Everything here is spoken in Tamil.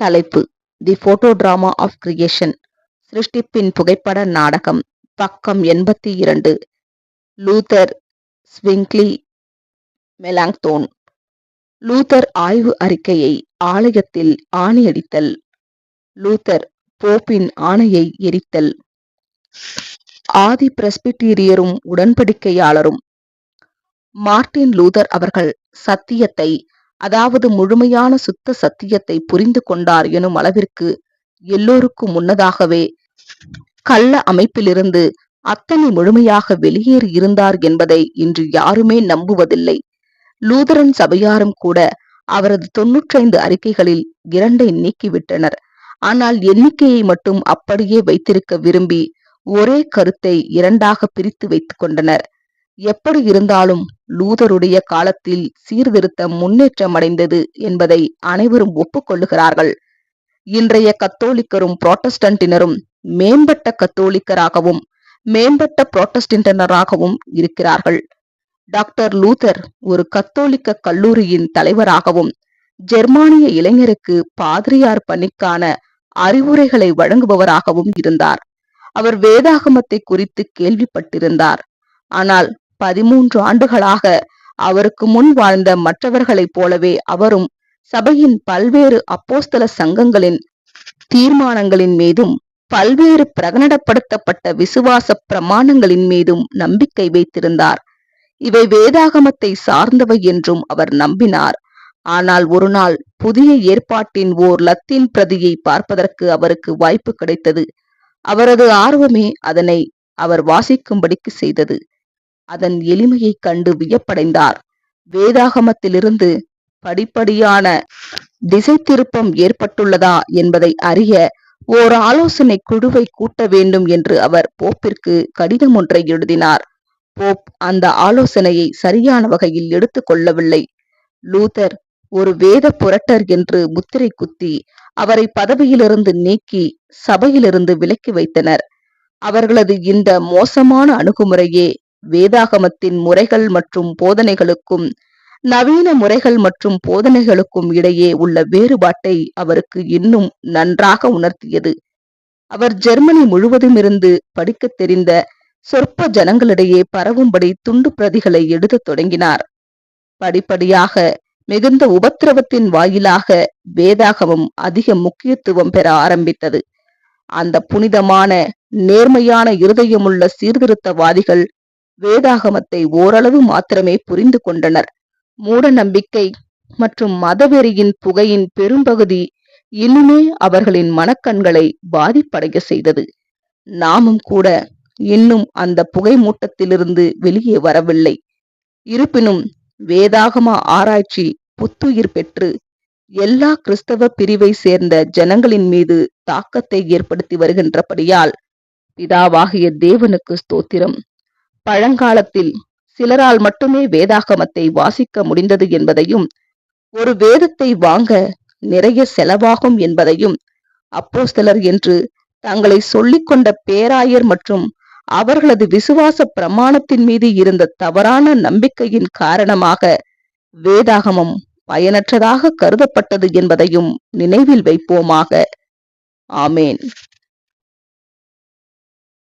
தலைப்பு: the photo drama of creation. சிருஷ்டிப்பின் புகைப்பட நாடகம். பக்கம் 82. லூதர், ஸ்விங்க்லி, மெலாங்க்தோன். லூதர் ஆய்வு அறிக்கையை ஆலயத்தில் ஆணியடித்தல். லூதர் போப்பின் ஆணையை எரித்தல். ஆதி பிரஸ்பிட்டீரியரும் உடன்படிக்கையாளரும். மார்ட்டின் லூதர் அவர்கள் சத்தியத்தை, அதாவது முழுமையான சுத்த சத்தியத்தை புரிந்து கொண்டார் எனும் அளவிற்கு எல்லோருக்கும் முன்னதாகவே கள்ள அமைப்பிலிருந்து அத்தனை முழுமையாக வெளியேறி இருந்தார் என்பதை இன்று யாருமே நம்புவதில்லை. லூதரன் சபையாரும் கூட அவரது 95 அறிக்கைகளில் 2 நீக்கிவிட்டனர். ஆனால் எண்ணிக்கையை மட்டும் அப்படியே வைத்திருக்க விரும்பி ஒரே கருத்தை 2ஆக பிரித்து வைத்துக் கொண்டனர். எப்படி இருந்தாலும் லூதருடைய காலத்தில் சீர்திருத்தம் முன்னேற்றம் அடைந்தது என்பதை அனைவரும் ஒப்புக்கொள்ளுகிறார்கள். இன்றைய கத்தோலிக்கரும் புராட்டஸ்டன்டினரும் மேம்பட்ட கத்தோலிக்கராகவும் மேம்பட்ட புராட்டஸ்டன்டினராகவும் இருக்கிறார்கள். டாக்டர் லூதர் ஒரு கத்தோலிக்க கல்லூரியின் தலைவராகவும் ஜெர்மானிய இளைஞருக்கு பாதிரியார் பணிக்கான அறிவுரைகளை வழங்குபவராகவும் இருந்தார். அவர் வேதாகமத்தை குறித்து கேள்விப்பட்டிருந்தார். ஆனால் 13 ஆண்டுகளாக அவருக்கு முன் வாழ்ந்த மற்றவர்களைப் போலவே அவரும் சபையின் பல்வேறு அப்போஸ்தல சங்கங்களின் தீர்மானங்களின் மீதும் பல்வேறு பிரகடனப்படுத்தப்பட்ட விசுவாச பிரமாணங்களின் மீதும் நம்பிக்கை வைத்திருந்தார். இவை வேதாகமத்தை சார்ந்தவை என்றும் அவர் நம்பினார். ஆனால் ஒரு நாள் புதிய ஏற்பாட்டின் ஓர் லத்தீன் பிரதியை பார்ப்பதற்கு அவருக்கு வாய்ப்பு கிடைத்தது. அவரது ஆர்வமே அதனை அவர் வாசிக்கும்படிக்கு செய்தது. அதன் எளிமையைக் கண்டு வியப்படைந்தார். வேதாகமத்திலிருந்து படிப்படியான திசை திருப்பம் ஏற்பட்டுள்ளதா என்பதை அறிய ஓர் ஆலோசனை குழுவை கூட்ட வேண்டும் என்று அவர் போப்பிற்கு கடிதம் ஒன்றை எழுதினார். போப் அந்த ஆலோசனையை சரியான வகையில் எடுத்துக் கொள்ளவில்லை. லூதர் ஒரு வேத புரட்டர் என்று முத்திரை குத்தி அவரை பதவியிலிருந்து நீக்கி சபையிலிருந்து விலக்கி வைத்தனர். அவர்களது இந்த மோசமான அணுகுமுறையே வேதாகமத்தின் முறைகள் மற்றும் போதனைகளுக்கும் நவீன முறைகள் மற்றும் போதனைகளுக்கும் இடையே உள்ள வேறுபாட்டை அவருக்கு இன்னும் நன்றாக உணர்த்தியது. அவர் ஜெர்மனி முழுவதும் இருந்து படிக்கத் தெரிந்த சொற்ப ஜனங்களிடையே பரவும்படி துண்டு பிரதிகளை எழுதத் தொடங்கினார். படிப்படியாக மிகுந்த உபத்திரவத்தின் வாயிலாக வேதாகமம் அதிக முக்கியத்துவம் பெற ஆரம்பித்தது. அந்த புனிதமான நேர்மையான இருதயமுள்ள சீர்திருத்தவாதிகள் வேதாகமத்தை ஓரளவு மாத்திரமே புரிந்து கொண்டனர். மூட நம்பிக்கை மற்றும் மதவெறியின் புகையின் பெரும்பகுதி இன்னுமே அவர்களின் மனக்கண்களை பாதிப்படைய செய்தது. நாமும் கூட இன்னும் அந்த புகை மூட்டத்திலிருந்து வெளியே வரவில்லை. இருப்பினும் வேதாகம ஆராய்ச்சி புத்துயிர் பெற்று எல்லா கிறிஸ்தவ பிரிவை சேர்ந்த ஜனங்களின் மீது தாக்கத்தை ஏற்படுத்தி வருகின்றபடியால் பிதாவாகிய தேவனுக்கு ஸ்தோத்திரம். பழங்காலத்தில் சிலரால் மட்டுமே வேதாகமத்தை வாசிக்க முடிந்தது என்பதையும், ஒரு வேதத்தை வாங்க நிறைய செலவாகும் என்பதையும், அப்போஸ்தலர் என்று தங்களை சொல்லிக் கொண்ட பேராயர் மற்றும் அவர்களது விசுவாச பிரமாணத்தின் மீது இருந்த தவறான நம்பிக்கையின் காரணமாக வேதாகமம் பயனற்றதாக கருதப்பட்டது என்பதையும் நினைவில் வைப்போமாக. ஆமேன்.